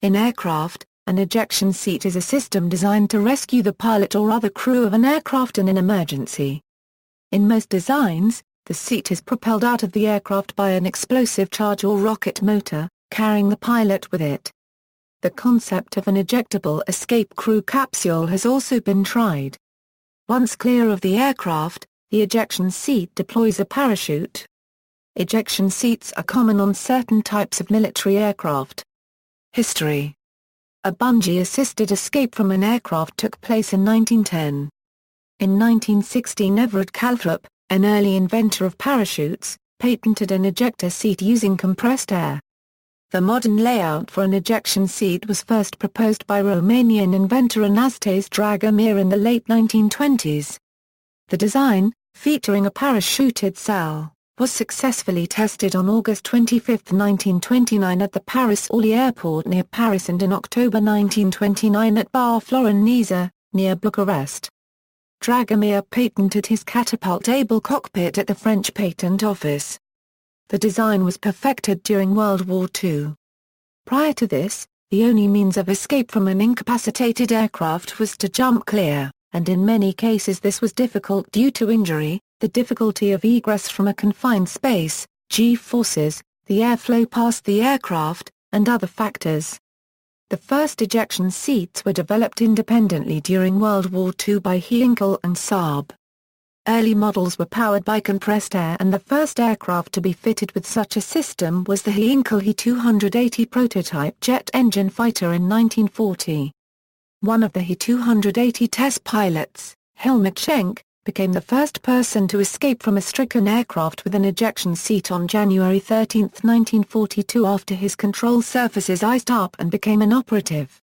In aircraft, an ejection seat is a system designed to rescue the pilot or other crew of an aircraft in an emergency. In most designs, the seat is propelled out of the aircraft by an explosive charge or rocket motor, carrying the pilot with it. The concept of an ejectable escape crew capsule has also been tried. Once clear of the aircraft, the ejection seat deploys a parachute. Ejection seats are common on certain types of military aircraft. History. A bungee-assisted escape from an aircraft took place in 1910. In 1916, Everett Calthrop, an early inventor of parachutes, patented an ejector seat using compressed air. The modern layout for an ejection seat was first proposed by Romanian inventor Anastas Dragomir in the late 1920s. The design, featuring a parachuted cell, was successfully tested on August 25, 1929 at the Paris-Orly Airport near Paris and in October 1929 at Bar-Floreneza, near Bucharest. Dragomir patented his catapult-able cockpit at the French Patent Office. The design was perfected during World War II. Prior to this, the only means of escape from an incapacitated aircraft was to jump clear, and in many cases this was difficult due to injury, the difficulty of egress from a confined space, G-forces, the airflow past the aircraft, and other factors. The first ejection seats were developed independently during World War II by Heinkel and Saab. Early models were powered by compressed air, and the first aircraft to be fitted with such a system was the Heinkel He-280 prototype jet engine fighter in 1940. One of the He-280 test pilots, Helmut Schenk, became the first person to escape from a stricken aircraft with an ejection seat on January 13, 1942, after his control surfaces iced up and became inoperative.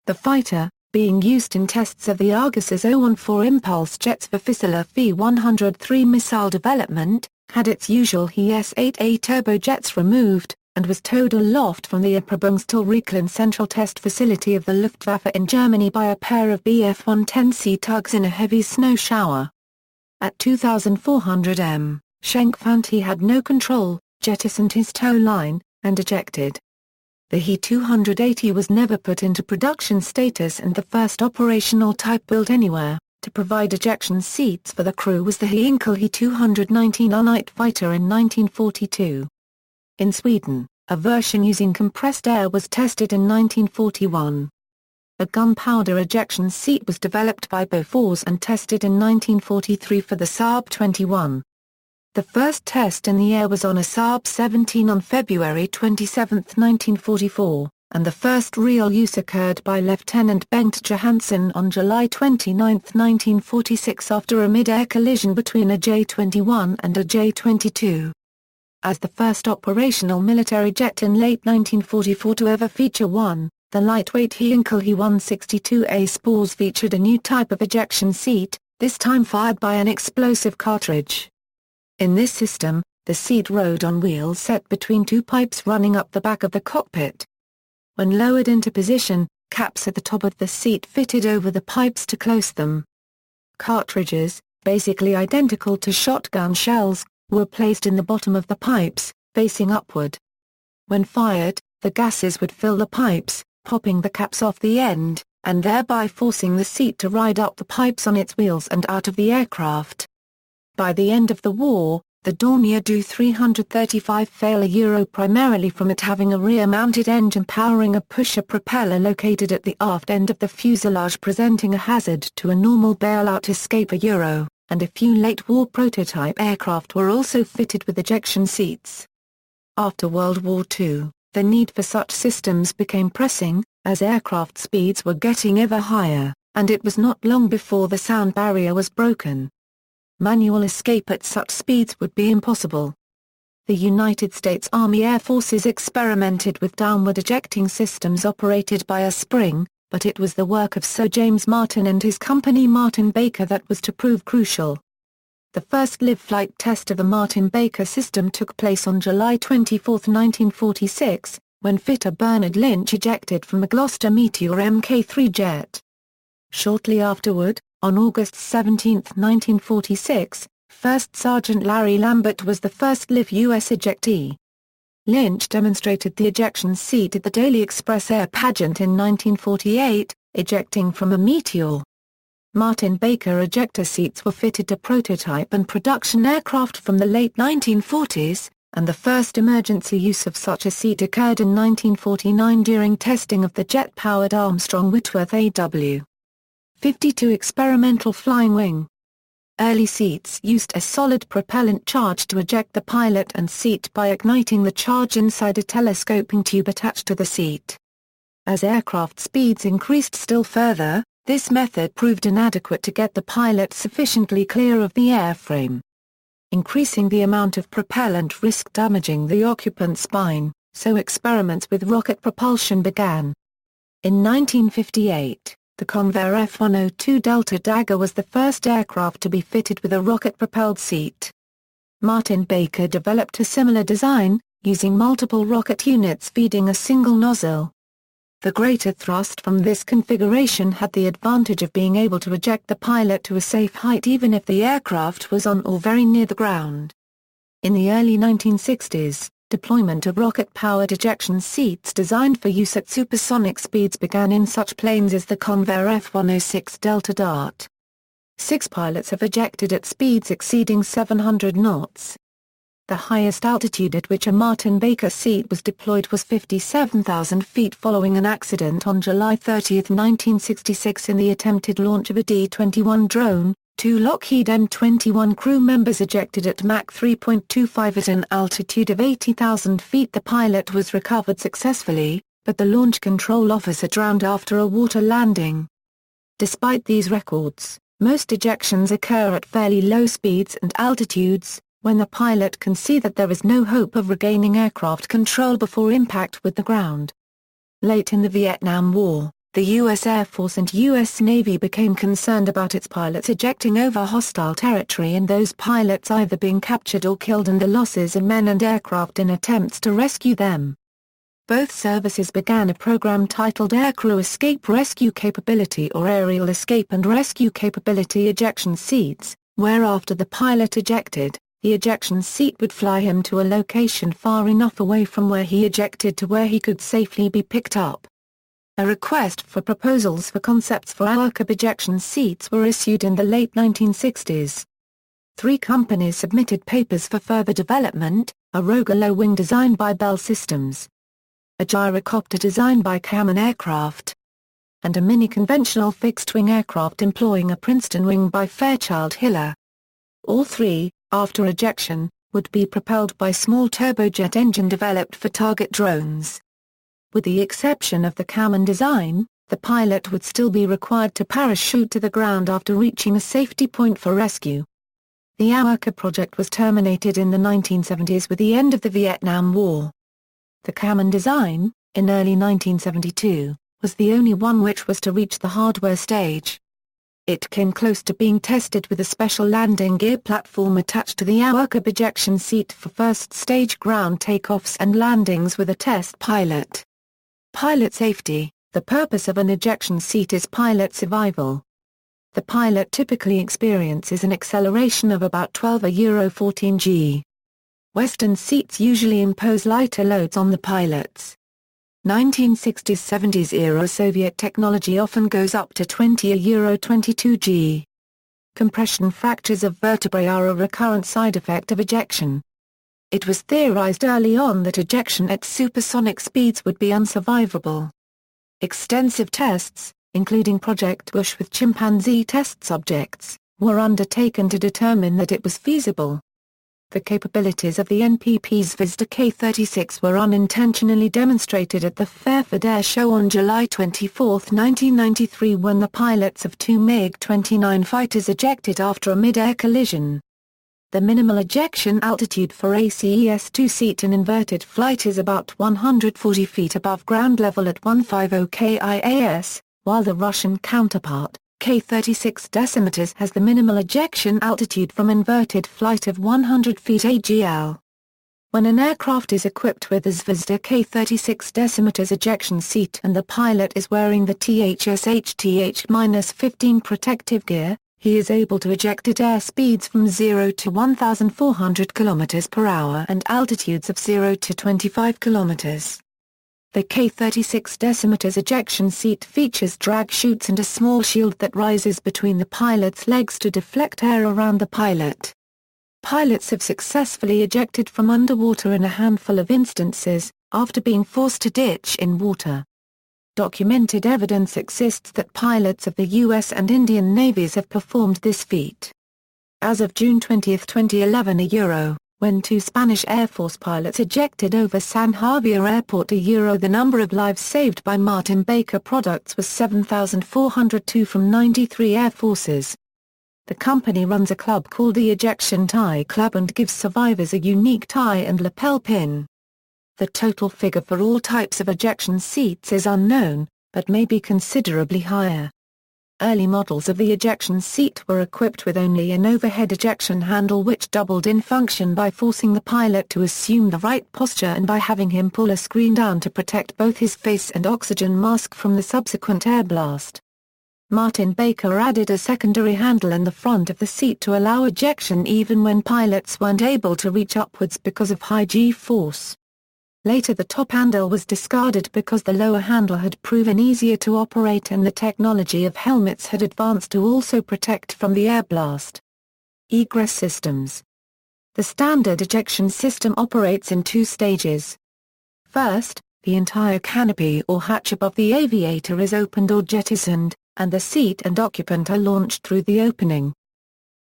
The fighter, being used in tests of the Argus's O-14 impulse jets for Fissile F-103 missile development, had its usual He-S-8A turbojets removed, and was towed aloft from the Erprobungsstillregeln central test facility of the Luftwaffe in Germany by a pair of Bf-110C tugs in a heavy snow shower. At 2,400 m, Schenk found he had no control, jettisoned his tow line, and ejected. The He-280 was never put into production status, and the first operational type built anywhere, to provide ejection seats for the crew, was the Heinkel He-219 all-night fighter in 1942. In Sweden, a version using compressed air was tested in 1941. A gunpowder ejection seat was developed by Bofors and tested in 1943 for the Saab 21. The first test in the air was on a Saab 17 on February 27, 1944, and the first real use occurred by Lieutenant Bengt Johansson on July 29, 1946, after a mid-air collision between a J-21 and a J-22. As the first operational military jet in late 1944 to ever feature one, the lightweight Heinkel He-162A Spores featured a new type of ejection seat, this time fired by an explosive cartridge. In this system, the seat rode on wheels set between two pipes running up the back of the cockpit. When lowered into position, caps at the top of the seat fitted over the pipes to close them. Cartridges, basically identical to shotgun shells, were placed in the bottom of the pipes, facing upward. When fired, the gases would fill the pipes, popping the caps off the end, and thereby forcing the seat to ride up the pipes on its wheels and out of the aircraft. By the end of the war, the Dornier Do 335 failed primarily from it having a rear-mounted engine powering a pusher propeller located at the aft end of the fuselage, presenting a hazard to a normal bailout escape and a few late-war prototype aircraft were also fitted with ejection seats. After World War II, the need for such systems became pressing, as aircraft speeds were getting ever higher, and it was not long before the sound barrier was broken. Manual escape at such speeds would be impossible. The United States Army Air Forces experimented with downward ejecting systems operated by a spring, but it was the work of Sir James Martin and his company Martin-Baker that was to prove crucial. The first live flight test of the Martin-Baker system took place on July 24, 1946, when fitter Bernard Lynch ejected from a Gloucester Meteor Mk3 jet. Shortly afterward, on August 17, 1946, First Sergeant Larry Lambert was the first live U.S. ejectee. Lynch demonstrated the ejection seat at the Daily Express air pageant in 1948, ejecting from a Meteor. Martin Baker ejector seats were fitted to prototype and production aircraft from the late 1940s, and the first emergency use of such a seat occurred in 1949 during testing of the jet-powered Armstrong Whitworth AW-52 experimental flying wing. Early seats used a solid propellant charge to eject the pilot and seat by igniting the charge inside a telescoping tube attached to the seat. As aircraft speeds increased still further, this method proved inadequate to get the pilot sufficiently clear of the airframe. Increasing the amount of propellant risked damaging the occupant's spine, so experiments with rocket propulsion began. In 1958, the Convair F-102 Delta Dagger was the first aircraft to be fitted with a rocket-propelled seat. Martin Baker developed a similar design, using multiple rocket units feeding a single nozzle. The greater thrust from this configuration had the advantage of being able to eject the pilot to a safe height even if the aircraft was on or very near the ground. In the early 1960s, deployment of rocket-powered ejection seats designed for use at supersonic speeds began in such planes as the Convair F-106 Delta Dart. 6 pilots have ejected at speeds exceeding 700 knots. The highest altitude at which a Martin Baker seat was deployed was 57,000 feet following an accident on July 30, 1966 in the attempted launch of a D-21 drone. 2 Lockheed M-21 crew members ejected at Mach 3.25 at an altitude of 80,000 feet. The pilot was recovered successfully, but the launch control officer drowned after a water landing. Despite these records, most ejections occur at fairly low speeds and altitudes, when the pilot can see that there is no hope of regaining aircraft control before impact with the ground. Late in the Vietnam War, the U.S. Air Force and U.S. Navy became concerned about its pilots ejecting over hostile territory and those pilots either being captured or killed and the losses of men and aircraft in attempts to rescue them. Both services began a program titled Aircrew Escape Rescue Capability or Aerial Escape and Rescue Capability Ejection Seats, where after the pilot ejected, the ejection seat would fly him to a location far enough away from where he ejected to where he could safely be picked up. A request for proposals for concepts for AWACS ejection seats were issued in the late 1960s. 3 companies submitted papers for further development, a Rogue wing designed by Bell Systems, a gyrocopter designed by Kaman Aircraft, and a mini-conventional fixed-wing aircraft employing a Princeton wing by Fairchild Hiller. All 3, after ejection, would be propelled by small turbojet engine developed for target drones. With the exception of the Kaman design, the pilot would still be required to parachute to the ground after reaching a safety point for rescue. The AWACS project was terminated in the 1970s with the end of the Vietnam War. The Kaman design, in early 1972, was the only one which was to reach the hardware stage. It came close to being tested with a special landing gear platform attached to the AWACS ejection seat for first-stage ground takeoffs and landings with a test pilot. Pilot safety: the purpose of an ejection seat is pilot survival. The pilot typically experiences an acceleration of about 12 g. Western seats usually impose lighter loads on the pilots. 1960s-70s era Soviet technology often goes up to 20 g. Compression fractures of vertebrae are a recurrent side effect of ejection. It was theorized early on that ejection at supersonic speeds would be unsurvivable. Extensive tests, including Project Bush with chimpanzee test subjects, were undertaken to determine that it was feasible. The capabilities of the NPP's Vizsla K-36 were unintentionally demonstrated at the Fairford Air Show on July 24, 1993 when the pilots of 2 MiG-29 fighters ejected after a mid-air collision. The minimal ejection altitude for a CES-2 seat in inverted flight is about 140 feet above ground level at 150 KIAS, while the Russian counterpart, K-36 decimeters has the minimal ejection altitude from inverted flight of 100 feet AGL. When an aircraft is equipped with a Vizsla K-36 decimeters ejection seat and the pilot is wearing the THSH-TH-15 protective gear, He is able to eject at air speeds from 0 to 1,400 km per hour and altitudes of 0 to 25 km. The K-36 decimeter's ejection seat features drag chutes and a small shield that rises between the pilot's legs to deflect air around the pilot. Pilots have successfully ejected from underwater in a handful of instances, after being forced to ditch in water. Documented evidence exists that pilots of the U.S. and Indian navies have performed this feat. As of June 20, 2011, when 2 Spanish Air Force pilots ejected over San Javier Airport, the number of lives saved by Martin Baker products was 7,402 from 93 air forces. The company runs a club called the Ejection Tie Club and gives survivors a unique tie and lapel pin. The total figure for all types of ejection seats is unknown, but may be considerably higher. Early models of the ejection seat were equipped with only an overhead ejection handle which doubled in function by forcing the pilot to assume the right posture and by having him pull a screen down to protect both his face and oxygen mask from the subsequent air blast. Martin Baker added a secondary handle in the front of the seat to allow ejection even when pilots weren't able to reach upwards because of high G-force. Later the top handle was discarded because the lower handle had proven easier to operate and the technology of helmets had advanced to also protect from the air blast. Egress systems. The standard ejection system operates in 2 stages. First, the entire canopy or hatch above the aviator is opened or jettisoned, and the seat and occupant are launched through the opening.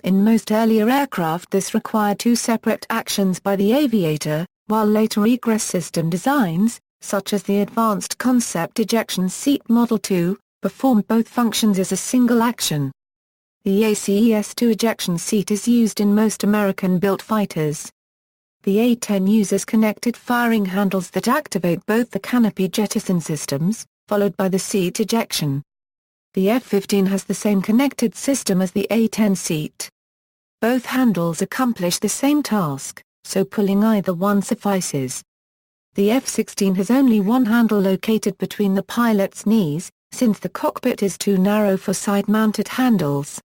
In most earlier aircraft this required 2 separate actions by the aviator, while later egress system designs, such as the Advanced Concept Ejection Seat Model 2, performed both functions as a single action. The ACES-2 ejection seat is used in most American-built fighters. The A-10 uses connected firing handles that activate both the canopy jettison systems, followed by the seat ejection. The F-15 has the same connected system as the A-10 seat. Both handles accomplish the same task, so pulling either one suffices. The F-16 has only one handle located between the pilot's knees, since the cockpit is too narrow for side-mounted handles.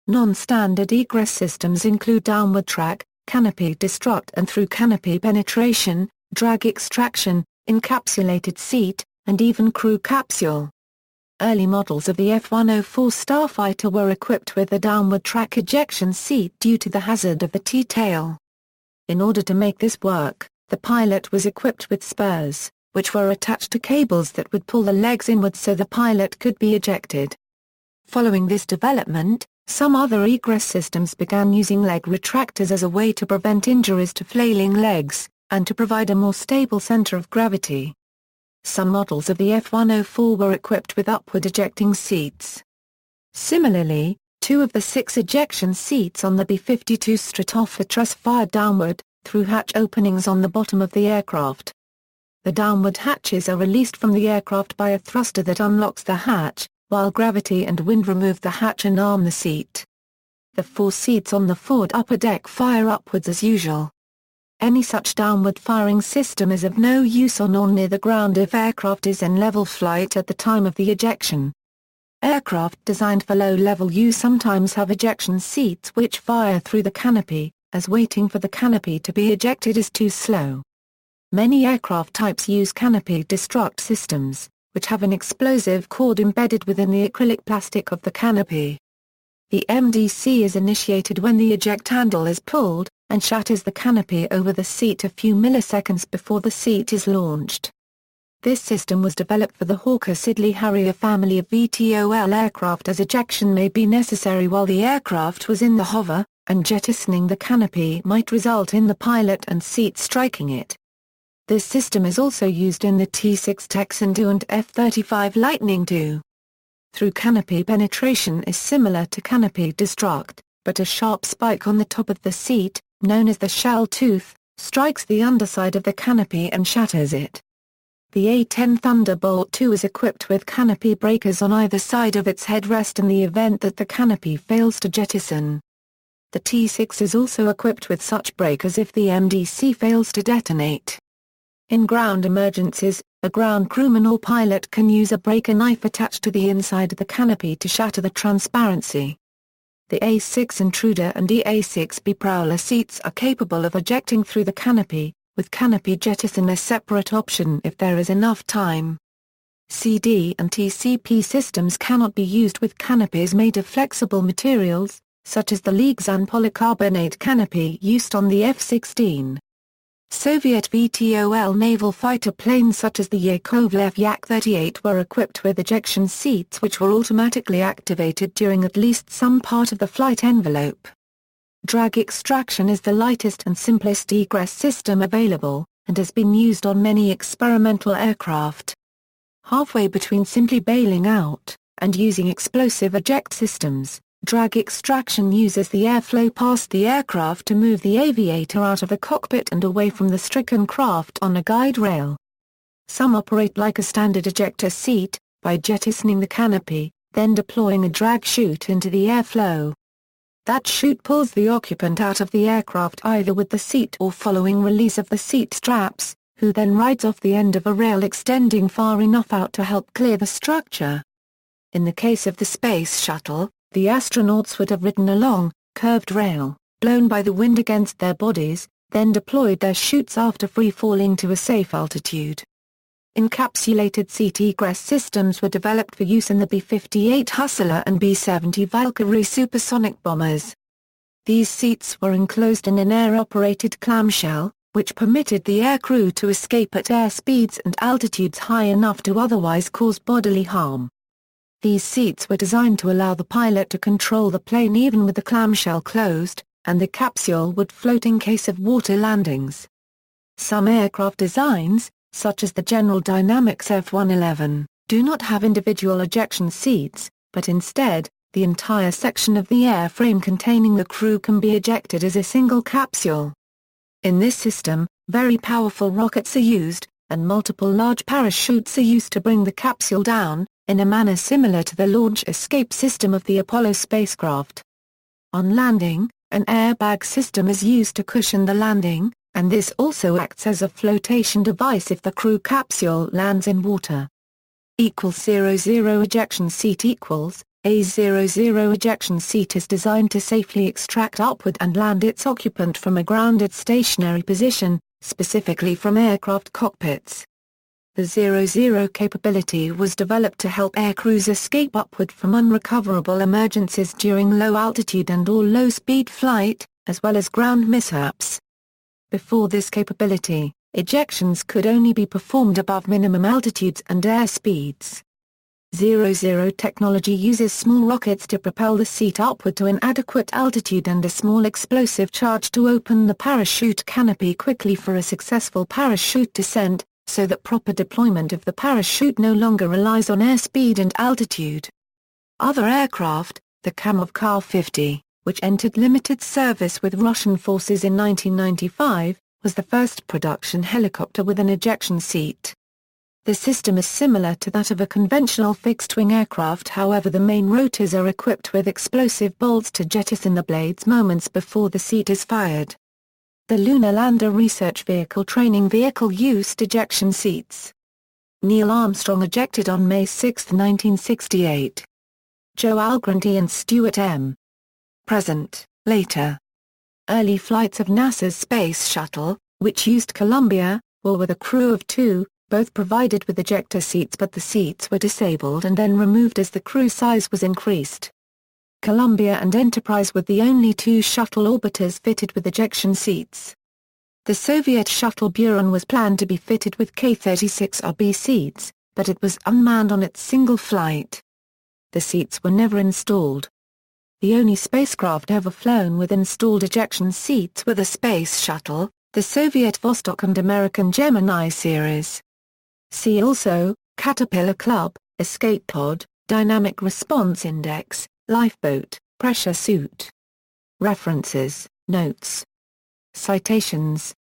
Non-standard egress systems include downward track, Canopy Destruct and through Canopy Penetration, drag extraction, encapsulated seat, and even crew capsule. Early models of the F-104 Starfighter were equipped with a downward track ejection seat due to the hazard of the T-tail. In order to make this work, the pilot was equipped with spurs, which were attached to cables that would pull the legs inwards so the pilot could be ejected. Following this development, some other egress systems began using leg retractors as a way to prevent injuries to flailing legs, and to provide a more stable center of gravity. Some models of the F-104 were equipped with upward ejecting seats. Similarly, 2 of the 6 ejection seats on the B-52 Stratofortress truss fired downward, through hatch openings on the bottom of the aircraft. The downward hatches are released from the aircraft by a thruster that unlocks the hatch, while gravity and wind remove the hatch and arm the seat. The 4 seats on the forward upper deck fire upwards as usual. Any such downward firing system is of no use on or near the ground if aircraft is in level flight at the time of the ejection. Aircraft designed for low-level use sometimes have ejection seats which fire through the canopy, as waiting for the canopy to be ejected is too slow. Many aircraft types use Canopy Destruct systems, which have an explosive cord embedded within the acrylic plastic of the canopy. The MDC is initiated when the eject handle is pulled, and shatters the canopy over the seat a few milliseconds before the seat is launched. This system was developed for the Hawker Siddeley Harrier family of VTOL aircraft as ejection may be necessary while the aircraft was in the hover, and jettisoning the canopy might result in the pilot and seat striking it. This system is also used in the T-6 Texan II and F-35 Lightning II. Through Canopy Penetration is similar to Canopy Destruct, but a sharp spike on the top of the seat, known as the shell tooth, strikes the underside of the canopy and shatters it. The A-10 Thunderbolt II is equipped with canopy breakers on either side of its headrest in the event that the canopy fails to jettison. The T-6 is also equipped with such breakers if the MDC fails to detonate. In ground emergencies, a ground crewman or pilot can use a breaker knife attached to the inside of the canopy to shatter the transparency. the A6 Intruder and EA6B Prowler seats are capable of ejecting through the canopy, with canopy jettison a separate option if there is enough time. CD and TCP systems cannot be used with canopies made of flexible materials, such as the Liegzahn polycarbonate canopy used on the F-16. Soviet VTOL naval fighter planes such as the Yakovlev Yak-38 were equipped with ejection seats which were automatically activated during at least some part of the flight envelope. Drag extraction is the lightest and simplest egress system available, and has been used on many experimental aircraft. Halfway between simply bailing out and using explosive eject systems, drag extraction uses the airflow past the aircraft to move the aviator out of the cockpit and away from the stricken craft on a guide rail. Some operate like a standard ejector seat, by jettisoning the canopy, then deploying a drag chute into the airflow. That chute pulls the occupant out of the aircraft either with the seat or following release of the seat straps, who then rides off the end of a rail extending far enough out to help clear the structure. In the case of the Space Shuttle, the astronauts would have ridden a long, curved rail, blown by the wind against their bodies, then deployed their chutes after free-falling to a safe altitude. Encapsulated seat egress systems were developed for use in the B-58 Hustler and B-70 Valkyrie supersonic bombers. These seats were enclosed in an air-operated clamshell, which permitted the aircrew to escape at air speeds and altitudes high enough to otherwise cause bodily harm. These seats were designed to allow the pilot to control the plane even with the clamshell closed, and the capsule would float in case of water landings. Some aircraft designs, such as the General Dynamics F-111, do not have individual ejection seats, but instead, the entire section of the airframe containing the crew can be ejected as a single capsule. In this system, very powerful rockets are used, and multiple large parachutes are used to bring the capsule down, in a manner similar to the launch escape system of the Apollo spacecraft. On landing, an airbag system is used to cushion the landing, and this also acts as a flotation device if the crew capsule lands in water. =00 ejection seat equals A00 ejection seat is designed to safely extract upward and land its occupant from a grounded stationary position, specifically from aircraft cockpits. The 00 capability was developed to help aircrews escape upward from unrecoverable emergencies during low altitude and or low speed flight, as well as ground mishaps. Before this capability, ejections could only be performed above minimum altitudes and air speeds. 00 technology uses small rockets to propel the seat upward to an adequate altitude and a small explosive charge to open the parachute canopy quickly for a successful parachute descent, so that proper deployment of the parachute no longer relies on airspeed and altitude. Other aircraft, the Kamov Ka-50, which entered limited service with Russian forces in 1995, was the first production helicopter with an ejection seat. The system is similar to that of a conventional fixed-wing aircraft, however the main rotors are equipped with explosive bolts to jettison the blades moments before the seat is fired. The Lunar Lander Research Vehicle Training Vehicle used ejection seats. Neil Armstrong ejected on May 6, 1968. Joe Algranti and Stuart M. Present, later. Early flights of NASA's Space Shuttle, which used Columbia, were with a crew of 2, both provided with ejector seats, but the seats were disabled and then removed as the crew size was increased. Columbia and Enterprise were the only 2 shuttle orbiters fitted with ejection seats. The Soviet shuttle Buran was planned to be fitted with K-36RB seats, but it was unmanned on its single flight. The seats were never installed. The only spacecraft ever flown with installed ejection seats were the Space Shuttle, the Soviet Vostok and American Gemini series. See also, Caterpillar Club, Escape Pod, Dynamic Response Index, Lifeboat, Pressure Suit. References, Notes. Citations.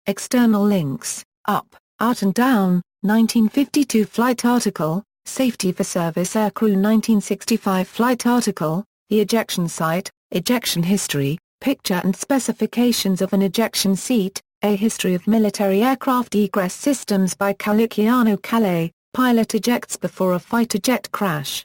External links, Up, Out and Down, 1952 flight article, Safety for Service Aircrew 1965 flight article, The Ejection Site, Ejection History, Picture and Specifications of an Ejection Seat, A History of Military Aircraft Egress Systems by Caliciano Calais, Pilot Ejects Before a Fighter Jet Crash.